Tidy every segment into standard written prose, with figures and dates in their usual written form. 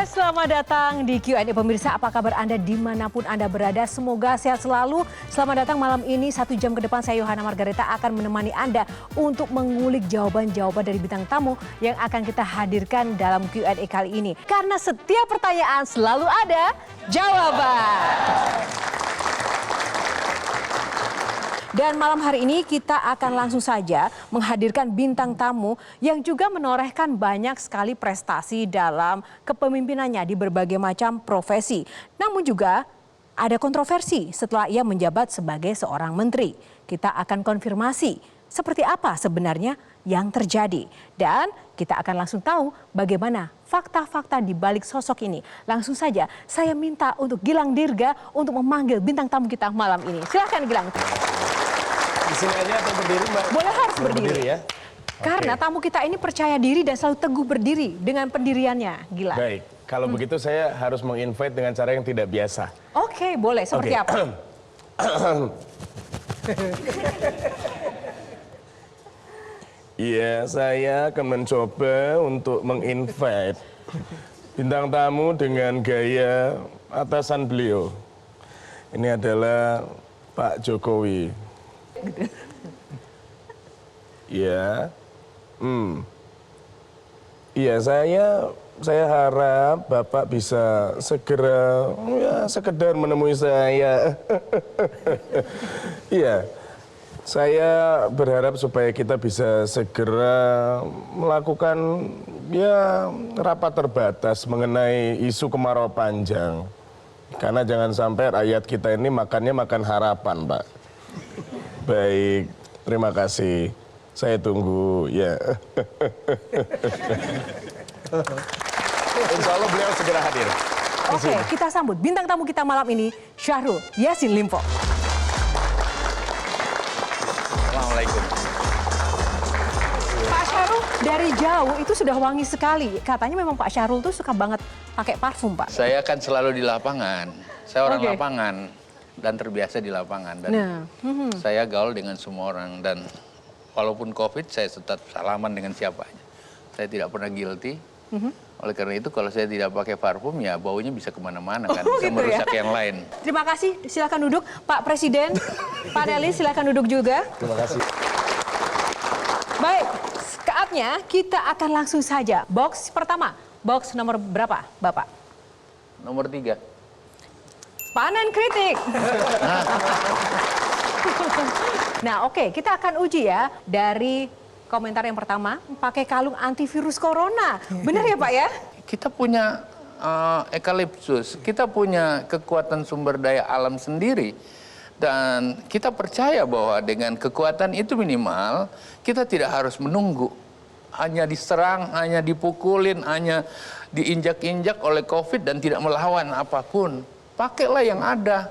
Selamat datang di Q&A pemirsa. Apa kabar Anda dimanapun Anda berada? Semoga sehat selalu. Selamat datang malam ini. 1 jam ke depan saya Yohana Margareta akan menemani Anda untuk mengulik jawaban-jawaban dari bintang tamu yang akan kita hadirkan dalam Q&A kali ini. Karena setiap pertanyaan selalu ada jawaban. Dan malam hari ini kita akan langsung saja menghadirkan bintang tamu yang juga menorehkan banyak sekali prestasi dalam kepemimpinannya di berbagai macam profesi. Namun juga ada kontroversi setelah ia menjabat sebagai seorang menteri. Kita akan konfirmasi seperti apa sebenarnya yang terjadi. Dan kita akan langsung tahu bagaimana fakta-fakta di balik sosok ini. Langsung saja saya minta untuk Gilang Dirga untuk memanggil bintang tamu kita malam ini. Silakan Gilang. Di sini aja atau berdiri, Mbak? Boleh, harus berdiri ya. Karena tamu kita ini percaya diri dan selalu teguh berdiri dengan pendiriannya, Gilang. Baik, kalau begitu saya harus menginvite dengan cara yang tidak biasa. Oke, boleh. Seperti apa? Iya, saya akan mencoba untuk menginvite bintang tamu dengan gaya atasan beliau. Ini adalah Pak Jokowi. Iya. Iya, saya harap Bapak bisa segera sekedar menemui saya. Iya. Saya berharap supaya kita bisa segera melakukan rapat terbatas mengenai isu kemarau panjang. Karena jangan sampai rakyat kita ini makannya makan harapan, Pak. Baik, terima kasih. Saya tunggu, ya. Insya Allah beliau segera hadir. Oke, kita sambut bintang tamu kita malam ini, Syahrul Yassin Limpo. Assalamualaikum. Pak Syahrul dari jauh itu sudah wangi sekali. Katanya memang Pak Syahrul tuh suka banget pakai parfum, Pak. Saya kan selalu di lapangan. Saya orang lapangan dan terbiasa di lapangan. Dan saya gaul dengan semua orang. Dan walaupun COVID, saya tetap salaman dengan siapa aja. Saya tidak pernah guilty. Oleh karena itu kalau saya tidak pakai parfum ya baunya bisa kemana-mana kan. Bisa Gitu merusak ya? yang lain. Terima kasih, silakan duduk. Pak Presiden, Pak Nelis silakan duduk juga. Terima kasih. Baik, saatnya kita akan langsung saja. Box pertama, box nomor berapa, Bapak? Nomor 3. Panen kritik. Nah, oke, kita akan uji ya dari komentar yang pertama, pakai kalung antivirus corona. Benar ya, Pak ya? Kita punya eukaliptus, kita punya kekuatan sumber daya alam sendiri. Dan kita percaya bahwa dengan kekuatan itu minimal, kita tidak harus menunggu. Hanya diserang, hanya dipukulin, hanya diinjak-injak oleh COVID dan tidak melawan apapun. Pakailah yang ada.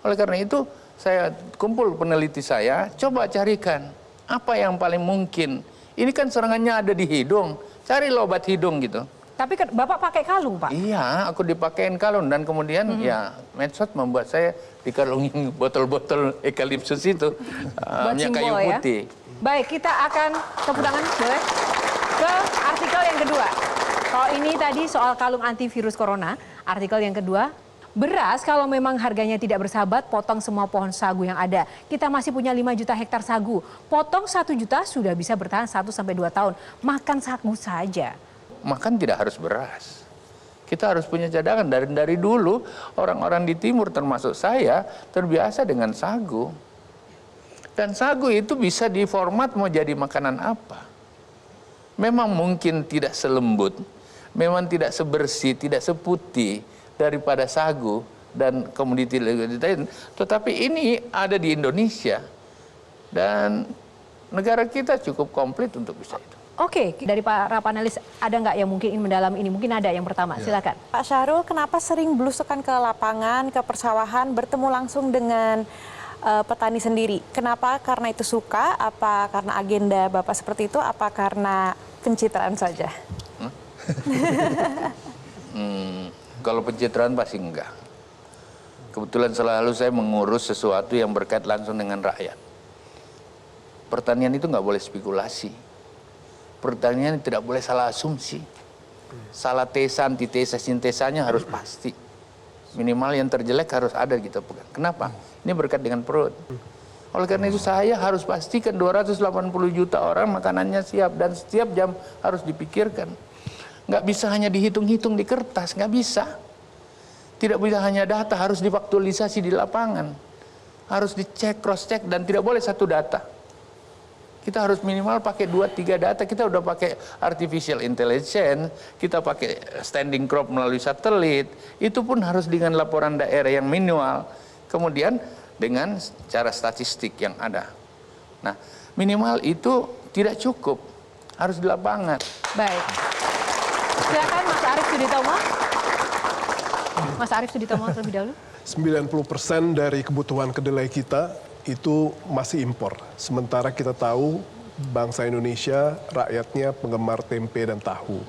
Oleh karena itu, saya kumpul peneliti saya, coba carikan apa yang paling mungkin. Ini kan serangannya ada di hidung, carilah obat hidung gitu. Tapi Bapak pakai kalung, Pak? Iya, aku dipakein kalung dan kemudian ya medsos membuat saya dikalungin botol-botol eukaliptus itu, minyak kayu putih. Ya? Baik, kita akan tepuk tangan, boleh? Ke artikel yang kedua. Kalau ini tadi soal kalung antivirus corona, artikel yang kedua, beras kalau memang harganya tidak bersahabat, potong semua pohon sagu yang ada. Kita masih punya 5 juta hektar sagu. Potong 1 juta sudah bisa bertahan 1 sampai 2 tahun. Makan sagu saja. Makan tidak harus beras. Kita harus punya cadangan. Dari dulu orang-orang di timur termasuk saya terbiasa dengan sagu. Dan sagu itu bisa diformat mau jadi makanan apa. Memang mungkin tidak selembut, memang tidak sebersih, tidak seputih daripada sagu dan komoditi lain. Tetapi ini ada di Indonesia. Dan negara kita cukup komplit untuk bisa itu. Oke, dari para panelis ada nggak yang mungkin ingin mendalam ini? Mungkin ada yang pertama, silakan. Pak Syahrul, kenapa sering belusukan ke lapangan, ke persawahan, bertemu langsung dengan petani sendiri? Kenapa? Karena itu suka? Apa karena agenda Bapak seperti itu? Apa karena pencitraan saja? Kalau pencitraan pasti enggak. Kebetulan selalu saya mengurus sesuatu yang berkait langsung dengan rakyat. Pertanian itu nggak boleh spekulasi. Pertanian tidak boleh salah asumsi. Salah tesa, antitesa, sintesanya harus pasti. Minimal yang terjelek harus ada kita pegang. Kenapa? Ini berkat dengan perut. Oleh karena itu saya harus pastikan 280 juta orang makanannya siap dan setiap jam harus dipikirkan. Nggak bisa hanya dihitung-hitung di kertas, nggak bisa. Tidak bisa hanya data, harus difaktualisasi di lapangan. Harus dicek, cross-check, dan tidak boleh satu data. Kita harus minimal pakai 2-3 data. Kita udah pakai artificial intelligence, kita pakai standing crop melalui satelit. Itu pun harus dengan laporan daerah yang manual. Kemudian dengan cara statistik yang ada. Nah, minimal itu tidak cukup. Harus di lapangan. Baik. Silakan Mas Arief Suditomo. Mas Arief Suditomo terlebih dahulu. 90% dari kebutuhan kedelai kita itu masih impor. Sementara kita tahu bangsa Indonesia, rakyatnya penggemar tempe dan tahu.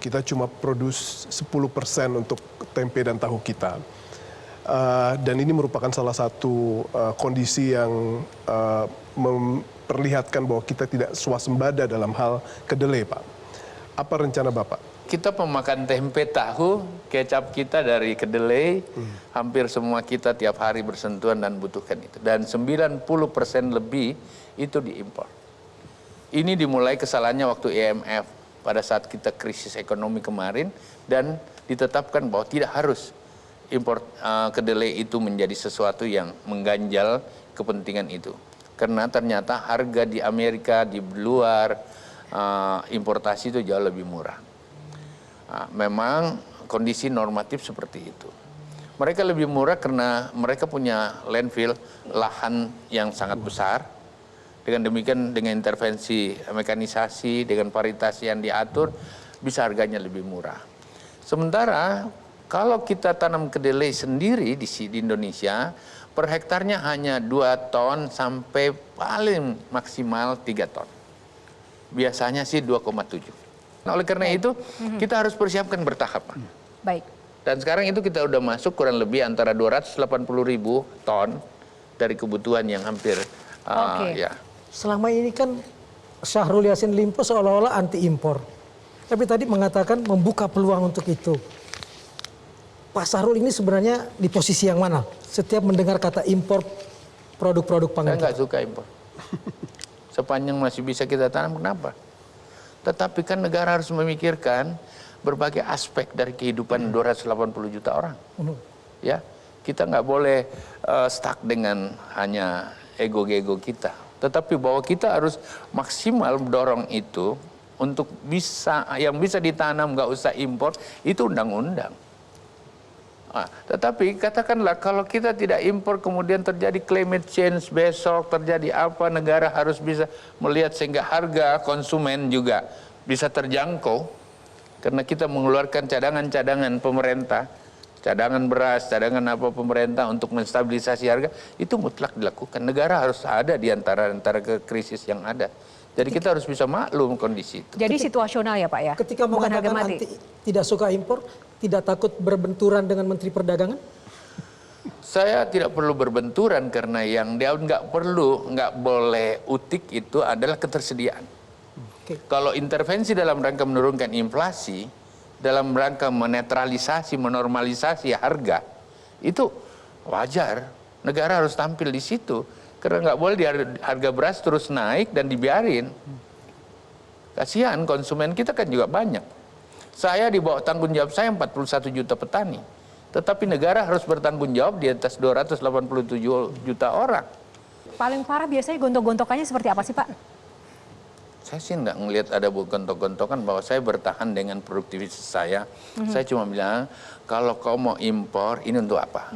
Kita cuma produce 10% untuk tempe dan tahu kita. Dan ini merupakan salah satu kondisi yang memperlihatkan bahwa kita tidak swasembada dalam hal kedelai, Pak. Apa rencana Bapak? Kita pemakan tempe, tahu, kecap kita dari kedelai, hampir semua kita tiap hari bersentuhan dan butuhkan itu. Dan 90% lebih itu diimpor. Ini dimulai kesalahannya waktu IMF pada saat kita krisis ekonomi kemarin dan ditetapkan bahwa tidak harus impor kedelai itu menjadi sesuatu yang mengganjal kepentingan itu. Karena ternyata harga di Amerika, di luar, importasi itu jauh lebih murah. Memang kondisi normatif seperti itu. Mereka lebih murah karena mereka punya landfill, lahan yang sangat besar. Dengan demikian, dengan intervensi mekanisasi, dengan paritas yang diatur, bisa harganya lebih murah. Sementara kalau kita tanam kedelai sendiri di Indonesia, per hektarnya hanya 2 ton sampai paling maksimal 3 ton. Biasanya sih 2,7. Nah, oleh karena itu, kita harus persiapkan bertahap. Baik. Dan sekarang itu kita udah masuk kurang lebih antara 280.000 ton dari kebutuhan yang hampir ya. Selama ini kan Syahrul Yassin Limpo seolah-olah anti impor. Tapi tadi mengatakan membuka peluang untuk itu. Pak Syahrul ini sebenarnya di posisi yang mana? Setiap mendengar kata impor produk-produk pangan. Saya nggak suka impor. Sepanjang masih bisa kita tanam, kenapa? Tetapi kan negara harus memikirkan berbagai aspek dari kehidupan 280 juta orang. Ya, kita nggak boleh stuck dengan hanya ego-ego kita. Tetapi bahwa kita harus maksimal mendorong itu untuk bisa yang bisa ditanam nggak usah impor, itu undang-undang. Tetapi katakanlah kalau kita tidak impor kemudian terjadi climate change besok, terjadi apa, negara harus bisa melihat sehingga harga konsumen juga bisa terjangkau karena kita mengeluarkan cadangan-cadangan pemerintah, cadangan beras, cadangan apa pemerintah untuk menstabilisasi harga, itu mutlak dilakukan. Negara harus ada di antara krisis yang ada. Jadi kita harus bisa maklum kondisi itu. Jadi situasional ya Pak ya? Ketika Bukan harga mengatakan mati. tidak suka impor, tidak takut berbenturan dengan Menteri Perdagangan? Saya tidak perlu berbenturan karena yang dia nggak boleh utik itu adalah ketersediaan. Kalau intervensi dalam rangka menurunkan inflasi, dalam rangka menetralisasi, menormalisasi harga, itu wajar. Negara harus tampil di situ. Karena nggak boleh harga beras terus naik dan dibiarin. Kasihan konsumen kita kan juga banyak. Saya di bawah tanggung jawab saya 41 juta petani. Tetapi negara harus bertanggung jawab di atas 287 juta orang. Paling parah biasanya gontok-gontokannya seperti apa sih Pak? Saya sih nggak ngelihat ada gontok-gontokan bahwa saya bertahan dengan produktivitas saya. Saya cuma bilang, kalau kau mau impor, ini untuk apa?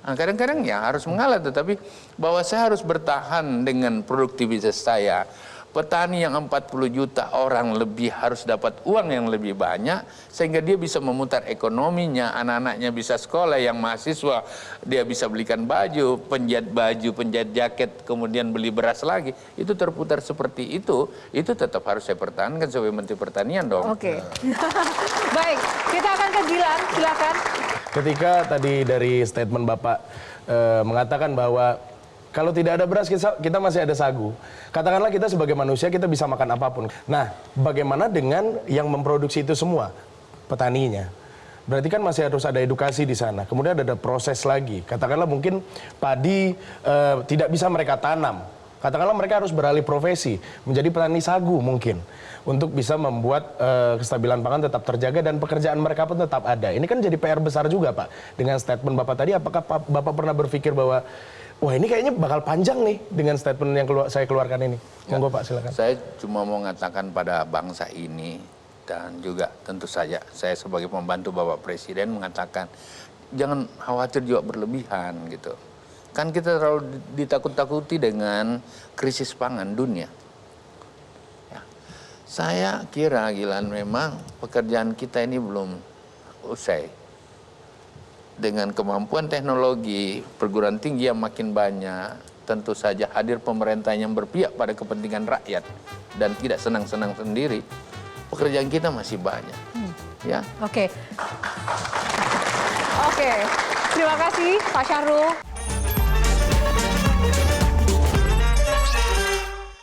Nah, kadang-kadang ya harus mengalah, tetapi bahwa saya harus bertahan dengan produktivitas saya. Petani yang 40 juta orang lebih harus dapat uang yang lebih banyak sehingga dia bisa memutar ekonominya, anak-anaknya bisa sekolah, yang mahasiswa dia bisa belikan baju, penjahit jaket, kemudian beli beras lagi. Itu terputar seperti itu tetap harus saya pertahankan sebagai Menteri Pertanian dong. Oke. Baik, kita akan ke Gilang, silakan. Ketika tadi dari statement Bapak mengatakan bahwa Kalau tidak ada beras, kita masih ada sagu. Katakanlah kita sebagai manusia, kita bisa makan apapun. Nah, bagaimana dengan yang memproduksi itu semua? Petaninya. Berarti kan masih harus ada edukasi di sana. Kemudian ada proses lagi. Katakanlah mungkin padi tidak bisa mereka tanam. Katakanlah mereka harus beralih profesi menjadi petani sagu mungkin. Untuk bisa membuat kestabilan pangan tetap terjaga dan pekerjaan mereka pun tetap ada. Ini kan jadi PR besar juga Pak. Dengan statement Bapak tadi, apakah Bapak pernah berpikir bahwa wah ini kayaknya bakal panjang nih dengan statement yang saya keluarkan ini. Monggo Pak, silakan. Saya cuma mau mengatakan pada bangsa ini, dan juga tentu saja saya sebagai pembantu Bapak Presiden mengatakan jangan khawatir juga berlebihan gitu. Kan kita terlalu ditakut-takuti dengan krisis pangan dunia. Ya. Saya kira Gilan memang pekerjaan kita ini belum usai. Dengan kemampuan teknologi, perguruan tinggi yang makin banyak, tentu saja hadir pemerintah yang berpihak pada kepentingan rakyat dan tidak senang-senang sendiri, pekerjaan kita masih banyak. Ya. Oke. Terima kasih Pak Syahrul.